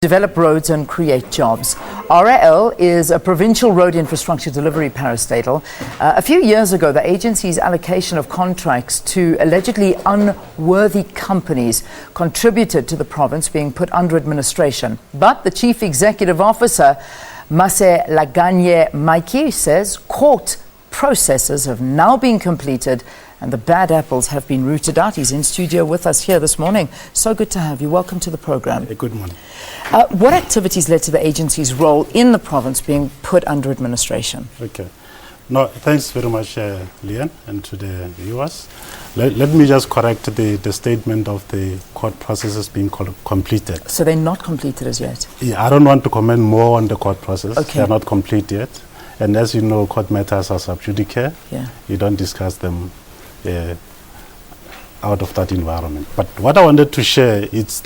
Develop roads and create jobs. RAL is a provincial road infrastructure delivery parastatal. A few years ago, the agency's allocation of contracts to allegedly unworthy companies contributed to the province being put under administration. But the chief executive officer, Maselaganye Matji, says court processes have now been completed and the bad apples have been rooted out. He's in studio with us here this morning. So good to have you. Welcome to the program. Good morning. What activities led to the agency's role in the province being put under administration? Okay. No, thanks very much, Leanne, and to the viewers. Let me just correct the statement of the court processes being completed. So they're not completed as yet? Yeah, I don't want to comment more on the court process. Okay. They're not complete yet. And as you know, court matters are sub judice. Yeah. You don't discuss them out of that environment. But what I wanted to share is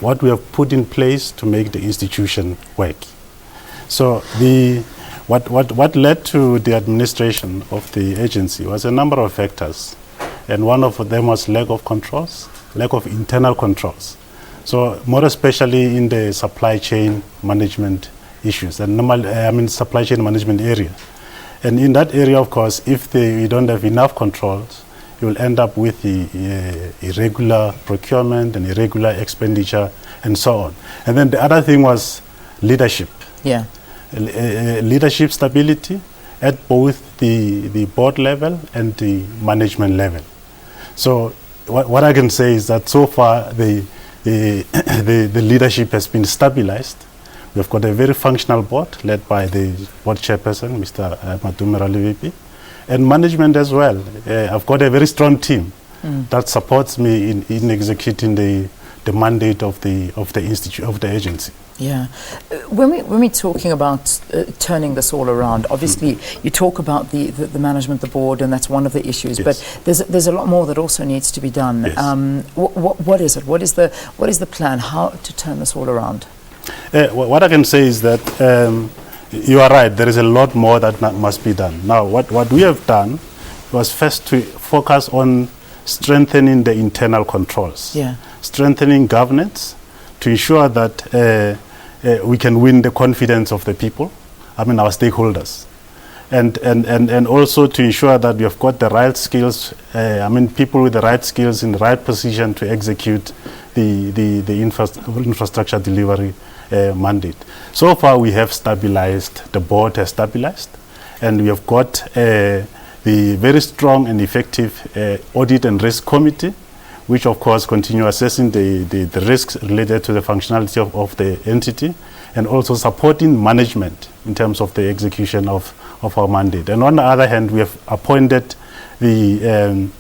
what we have put in place to make the institution work. So what led to the administration of the agency was a number of factors, and one of them was lack of controls, lack of internal controls. So more especially in the supply chain management issues, and supply chain management area. And in that area, of course, if you don't have enough controls, you will end up with the irregular procurement and irregular expenditure and so on. And then the other thing was leadership. Yeah. Leadership stability at both the board level and the management level. So what I can say is that so far the leadership has been stabilized. We've got a very functional board led by the board chairperson, Mr. VP, and management as well. I've got a very strong team that supports me in executing the mandate of the institute of the agency. Yeah. When we're talking about turning this all around, obviously you talk about the management, the board, and that's one of the issues. Yes. But there's a lot more that also needs to be done. Yes. What is it? What is the plan? How to turn this all around? What I can say is that you are right. There is a lot more that must be done. Now, what we have done was first to focus on strengthening the internal controls, strengthening governance to ensure that we can win the confidence of the people, our stakeholders, and also to ensure that we have got the right skills, people with the right skills in the right position to execute the infrastructure delivery mandate. So far we have stabilized, the board has stabilized, and we have got the very strong and effective audit and risk committee, which of course continue assessing the risks related to the functionality of the entity, and also supporting management in terms of the execution of our mandate. And on the other hand, we have appointed the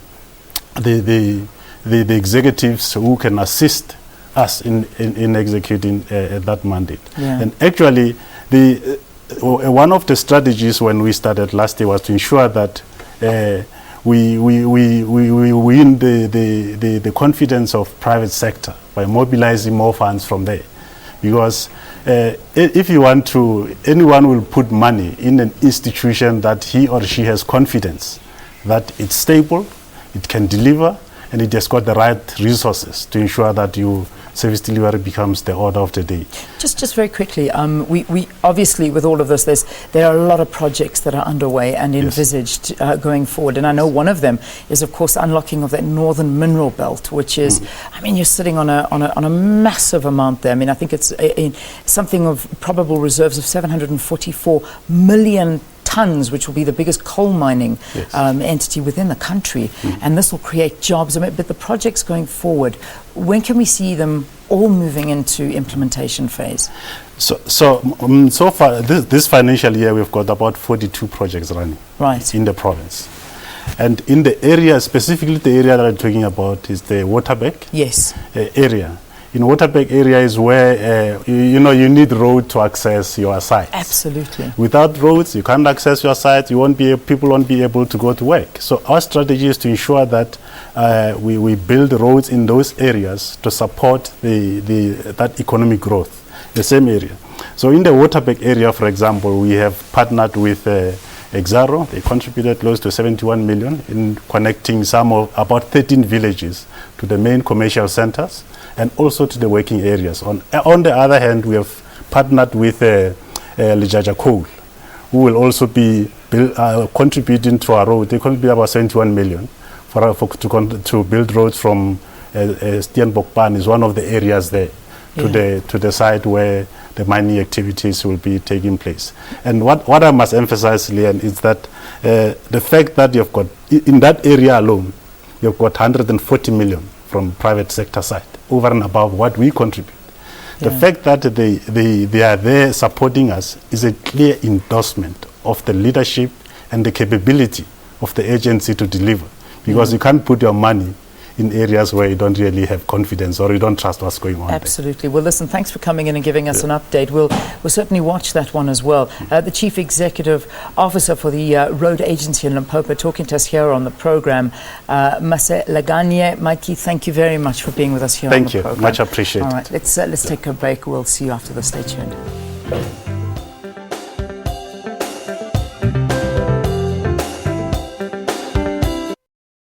executives who can assist us in executing that mandate. Yeah. And actually, one of the strategies when we started last year was to ensure that we win the confidence of private sector by mobilizing more funds from there. Because if you want to, anyone will put money in an institution that he or she has confidence that it's stable, it can deliver, and it has got the right resources to ensure that service delivery becomes the order of the day. Just very quickly, we obviously with all of this, there are a lot of projects that are underway and envisaged going forward, and I know one of them is of course unlocking of that northern mineral belt, which is, you're sitting on a massive amount there. I think it's something of probable reserves of 744 million tons, which will be the biggest coal mining entity within the country, and this will create jobs. But the projects going forward, when can we see them all moving into implementation phase? So far this financial year, we've got about 42 projects running in the province, and in the area, specifically the area that I'm talking about is the Waterberg area. In Waterberg area is where you need road to access your sites. Absolutely. Without roads, you can't access your sites. People won't be able to go to work. So our strategy is to ensure that we build roads in those areas to support that economic growth, the same area. So in the Waterberg area, for example, we have partnered with Exaro. They contributed close to 71 million in connecting about 13 villages to the main commercial centers. and also to the working areas. On the other hand, we have partnered with Lijaja Coal, who will also be contributing to our road. They could be about 71 million to build roads from Steenbokpan is one of the areas there to the site where the mining activities will be taking place. And what I must emphasize, Leanne, is that the fact that you've got, in that area alone, you've got 140 million from private sector side, over and above what we contribute. The fact that they are there supporting us is a clear endorsement of the leadership and the capability of the agency to deliver. Because you can't put your money in areas where you don't really have confidence or you don't trust what's going on. Absolutely. Well, listen, thanks for coming in and giving us an update. We'll certainly watch that one as well. The Chief Executive Officer for the Road Agency in Limpopo talking to us here on the program. Maselaganye Matji, thank you very much for being with us here on the program. Thank you. Much appreciated. All right, let's take a break. We'll see you after this. Stay tuned.